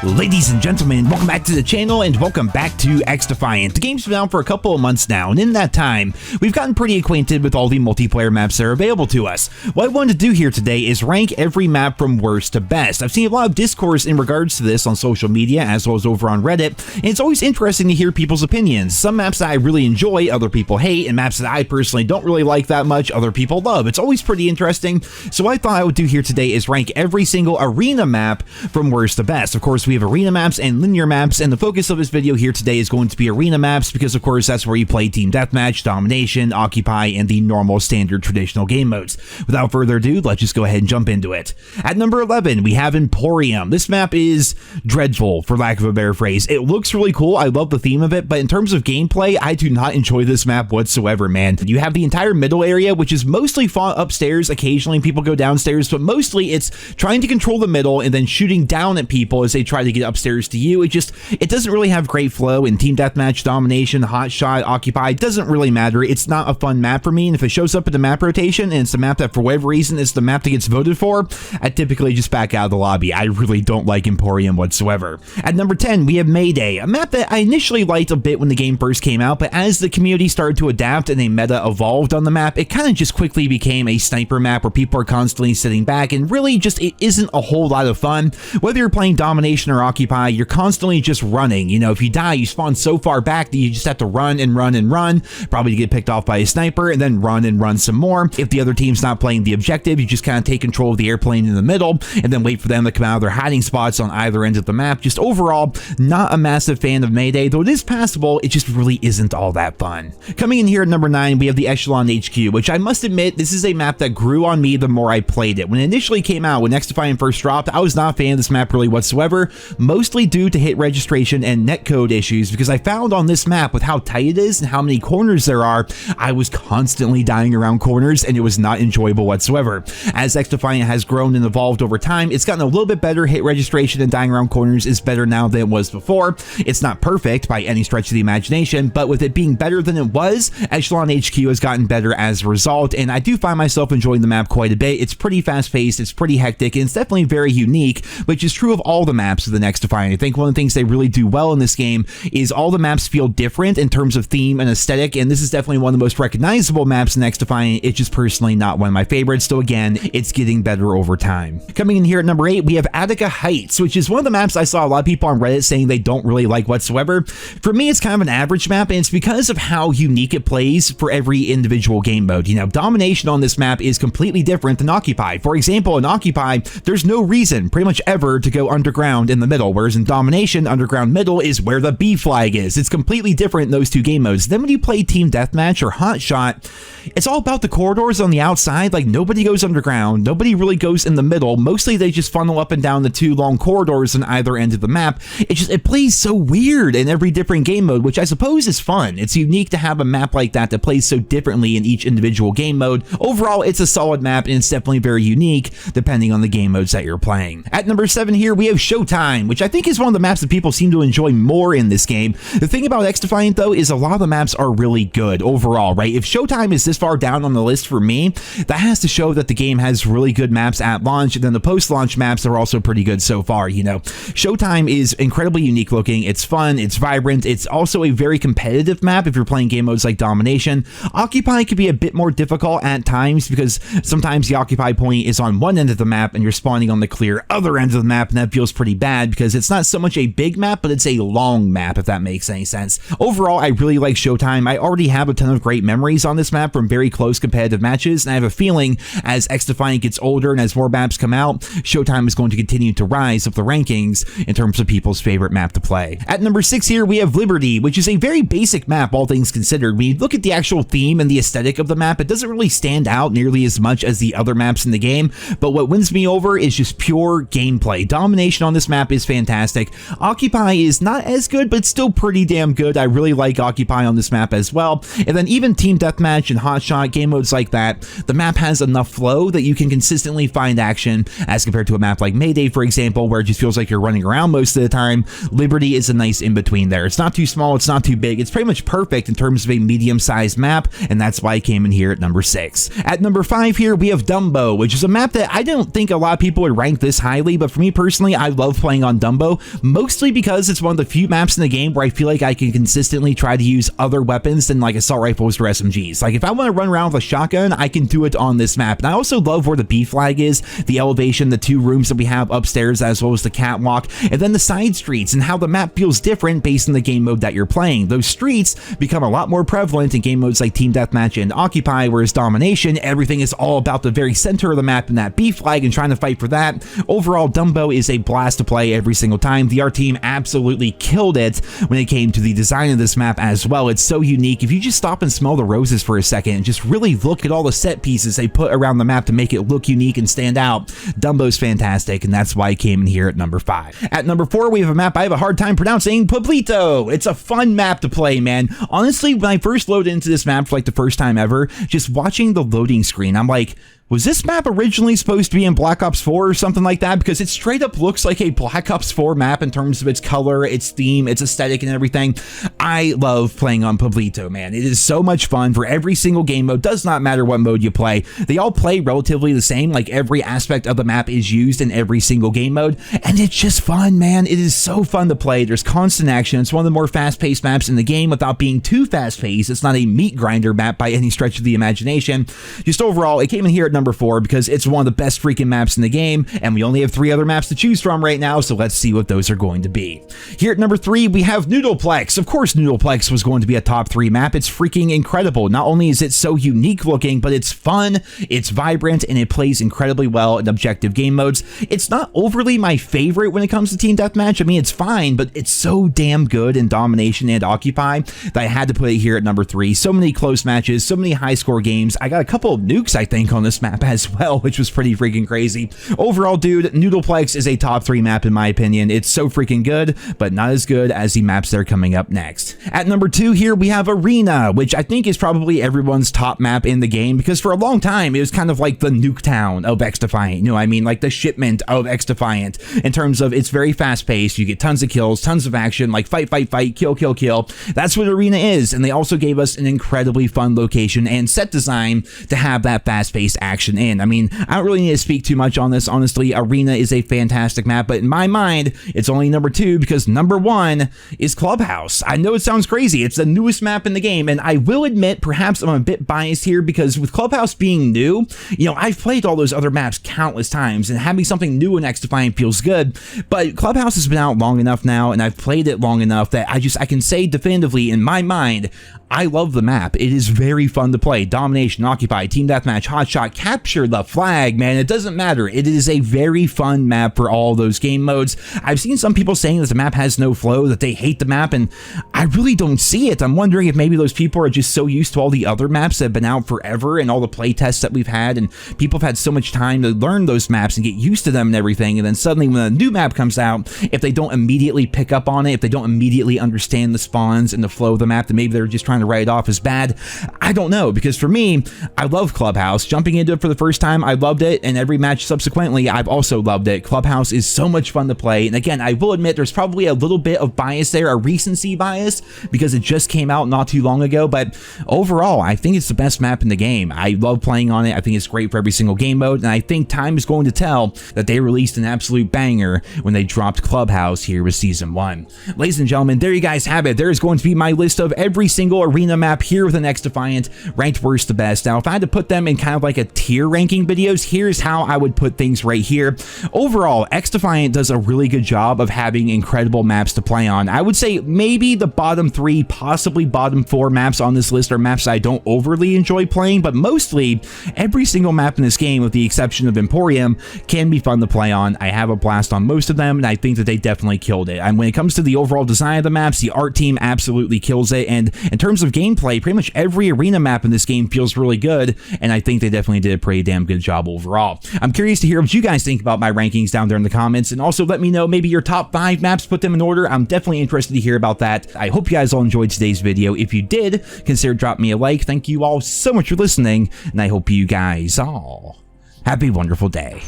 Ladies and gentlemen, welcome back to the channel and welcome back to XDefiant. The game's been out for a couple of months now, and in that time, we've gotten pretty acquainted with all the multiplayer maps that are available to us. What I wanted to do here today is rank every map from worst to best. I've seen a lot of discourse in regards to this on social media as well as over on Reddit, and it's always interesting to hear people's opinions. Some maps that I really enjoy, other people hate, and maps that I personally don't really like that much, other people love. It's always pretty interesting, so what I thought I would do here today is rank every single arena map from worst to best. Of course, we have arena maps and linear maps, and the focus of this video here today is going to be arena maps because, of course, that's where you play Team Deathmatch, Domination, Occupy, and the normal standard traditional game modes. Without further ado, let's just go ahead and jump into it. At number 11, we have Emporium. This map is dreadful, for lack of a better phrase. It looks really cool, I love the theme of it, but in terms of gameplay, I do not enjoy this map whatsoever, man. You have the entire middle area, which is mostly fought upstairs. Occasionally people go downstairs, but mostly it's trying to control the middle and then shooting down at people as they try to get upstairs to you. It doesn't really have great flow in Team Deathmatch, Domination, Hot Shot, Occupy. It doesn't really matter. It's not a fun map for me, and if it shows up in the map rotation and it's a map that for whatever reason is the map that gets voted for, I typically just back out of the lobby. I really don't like Emporium whatsoever. At number 10, we have Mayday, a map that I initially liked a bit when the game first came out, but as the community started to adapt and a meta evolved on the map, it kind of just quickly became a sniper map where people are constantly sitting back, and really just it isn't a whole lot of fun. Whether you're playing Domination or Occupy, you're constantly just running. You know, if you die, you spawn so far back that you just have to run and run and run, probably to get picked off by a sniper, and then run and run some more. If the other team's not playing the objective, you just kind of take control of the airplane in the middle, and then wait for them to come out of their hiding spots on either end of the map. Just overall, not a massive fan of Mayday, though it is passable, it just really isn't all that fun. Coming in here at number 9, we have the Echelon HQ, which I must admit, this is a map that grew on me the more I played it. When it initially came out, when XDefiant first dropped, I was not a fan of this map really whatsoever, mostly due to hit registration and netcode issues, because I found on this map with how tight it is and how many corners there are, I was constantly dying around corners and it was not enjoyable whatsoever. As XDefiant has grown and evolved over time, it's gotten a little bit better. Hit registration and dying around corners is better now than it was before. It's not perfect by any stretch of the imagination, but with it being better than it was, Echelon HQ has gotten better as a result, and I do find myself enjoying the map quite a bit. It's pretty fast-paced, it's pretty hectic, and it's definitely very unique, which is true of all the maps of the XDefiant. I think one of the things they really do well in this game is all the maps feel different in terms of theme and aesthetic, and this is definitely one of the most recognizable maps in XDefiant. It's just personally not one of my favorites, so again, it's getting better over time. Coming in here at number 8, we have Attica Heights, which is one of the maps I saw a lot of people on Reddit saying they don't really like whatsoever. For me, it's kind of an average map, and it's because of how unique it plays for every individual game mode. You know, Domination on this map is completely different than Occupy. For example, in Occupy, there's no reason pretty much ever to go underground in the middle, whereas in Domination, underground middle is where the B flag is. It's completely different in those two game modes. Then when you play Team Deathmatch or Hot Shot, it's all about the corridors on the outside. Like, nobody goes underground, nobody really goes in the middle. Mostly they just funnel up and down the two long corridors on either end of the map. It plays so weird in every different game mode, which I suppose is fun. It's unique to have a map like that that plays so differently in each individual game mode. Overall, it's a solid map, and it's definitely very unique depending on the game modes that you're playing. At number 7 here, we have Showtime, which I think is one of the maps that people seem to enjoy more in this game. The thing about XDefiant, though, is a lot of the maps are really good overall, right? If Showtime is this far down on the list for me, that has to show that the game has really good maps at launch, and then the post-launch maps are also pretty good so far, you know. Showtime is incredibly unique looking, it's fun, it's vibrant, it's also a very competitive map if you're playing game modes like Domination. Occupy can be a bit more difficult at times because sometimes the Occupy point is on one end of the map and you're spawning on the clear other end of the map, and that feels pretty bad because it's not so much a big map, but it's a long map, if that makes any sense. Overall, I really like Showtime. I already have a ton of great memories on this map from very close competitive matches, and I have a feeling as XDefiant gets older and as more maps come out, Showtime is going to continue to rise up the rankings in terms of people's favorite map to play. At number 6 here, we have Liberty, which is a very basic map, all things considered. When you look at the actual theme and the aesthetic of the map, it doesn't really stand out nearly as much as the other maps in the game, but what wins me over is just pure gameplay. Domination on this map is fantastic. Occupy is not as good, but it's still pretty damn good. I really like Occupy on this map as well. And then even Team Deathmatch and Hot hotshot, game modes like that, the map has enough flow that you can consistently find action as compared to a map like Mayday, for example, where it just feels like you're running around most of the time. Liberty is a nice in-between there. It's not too small, it's not too big, it's pretty much perfect in terms of a medium-sized map, and that's why it came in here at number 6. At number 5 here, we have Dumbo, which is a map that I don't think a lot of people would rank this highly, but for me personally, I love playing on Dumbo, mostly because it's one of the few maps in the game where I feel like I can consistently try to use other weapons than like assault rifles or SMGs. Like if I want to run around with a shotgun, I can do it on this map. And I also love where the B flag is, the elevation, the 2 rooms that we have upstairs, as well as the catwalk, and then the side streets and how the map feels different based on the game mode that you're playing. Those streets become a lot more prevalent in game modes like Team Deathmatch and Occupy, whereas Domination, everything is all about the very center of the map and that B flag and trying to fight for that. Overall, Dumbo is a blast to play every single time. The art team absolutely killed it when it came to the design of this map as well. It's so unique. If you just stop and smell the roses for a second and just really look at all the set pieces they put around the map to make it look unique and stand out, Dumbo's fantastic, and that's why it came in here at number 5. At number 4, we have a map I have a hard time pronouncing, Pueblito. It's a fun map to play, man. Honestly, when I first loaded into this map for like the first time ever, just watching the loading screen, I'm like, was this map originally supposed to be in Black Ops 4 or something like that? Because it straight up looks like a Black Ops 4 map in terms of its color, its theme, its aesthetic, and everything. I love playing on Pueblito, man. It is so much fun for every single game mode. Does not matter what mode you play. They all play relatively the same. Like every aspect of the map is used in every single game mode. And it's just fun, man. It is so fun to play. There's constant action. It's one of the more fast-paced maps in the game without being too fast-paced. It's not a meat grinder map by any stretch of the imagination. Just overall, it came in here at number 4 because it's one of the best freaking maps in the game, and we only have 3 other maps to choose from right now, so let's see what those are going to be. Here at number 3, we have Noodle Plex. Of course, Noodle Plex was going to be a top 3 map. It's freaking incredible. Not only is it so unique looking, but it's fun, it's vibrant, and it plays incredibly well in objective game modes. It's not overly my favorite when it comes to Team Deathmatch. I mean, it's fine, but it's so damn good in Domination and Occupy that I had to put it here at number 3. So many close matches, so many high-score games. I got a couple of nukes, I think, on this map as well, which was pretty freaking crazy. Overall, dude, Noodle Plex is a top 3 map in my opinion. It's so freaking good, but not as good as the maps that are coming up next. At number 2 here, we have Arena, which I think is probably everyone's top map in the game, because for a long time, it was kind of like the Nuketown of XDefiant. You know what I mean? Like the shipment of XDefiant in terms of it's very fast-paced. You get tons of kills, tons of action, like fight, fight, fight, kill, kill, kill. That's what Arena is, and they also gave us an incredibly fun location and set design to have that fast-paced action in. I mean, I don't really need to speak too much on this, honestly. Arena is a fantastic map, but in my mind, it's only number 2 because number 1 is Clubhouse. I know it sounds crazy. It's the newest map in the game, and I will admit, perhaps I'm a bit biased here because with Clubhouse being new, you know, I've played all those other maps countless times, and having something new in XDefiant feels good, but Clubhouse has been out long enough now, and I've played it long enough that I can say definitively in my mind, I love the map. It is very fun to play. Domination, Occupy, Team Deathmatch, Hotshot, Capture the Flag, man, it doesn't matter. It is a very fun map for all those game modes. I've seen some people saying that the map has no flow, that they hate the map, and I really don't see it. I'm wondering if maybe those people are just so used to all the other maps that have been out forever and all the play tests that we've had, and people have had so much time to learn those maps and get used to them and everything, and then suddenly when a new map comes out, if they don't immediately pick up on it, if they don't immediately understand the spawns and the flow of the map, then maybe they're just trying to write it off as bad. I don't know, because for me, I love Clubhouse. Jumping into it for the first time, I loved it, and every match subsequently, I've also loved it. Clubhouse is so much fun to play, and again, I will admit there's probably a little bit of bias there, a recency bias, because it just came out not too long ago, but overall, I think it's the best map in the game. I love playing on it. I think it's great for every single game mode, and I think time is going to tell that they released an absolute banger when they dropped Clubhouse here with Season 1. Ladies and gentlemen, there you guys have it. There is going to be my list of every single Arena map here with an XDefiant, ranked worst to best. Now, if I had to put them in kind of like a tier ranking videos, here's how I would put things right here. Overall, XDefiant does a really good job of having incredible maps to play on. I would say maybe the bottom 3, possibly bottom 4 maps on this list are maps I don't overly enjoy playing, but mostly every single map in this game, with the exception of Emporium, can be fun to play on. I have a blast on most of them, and I think that they definitely killed it. And when it comes to the overall design of the maps, the art team absolutely kills it, and in terms terms of gameplay, pretty much every arena map in this game feels really good, and I think they definitely did a pretty damn good job overall. I'm curious to hear what you guys think about my rankings down there in the comments, and also let me know maybe your top 5 maps, put them in order. I'm definitely interested to hear about that. I hope you guys all enjoyed today's video. If you did, consider dropping me a like. Thank you all so much for listening, and I hope you guys all have a wonderful day.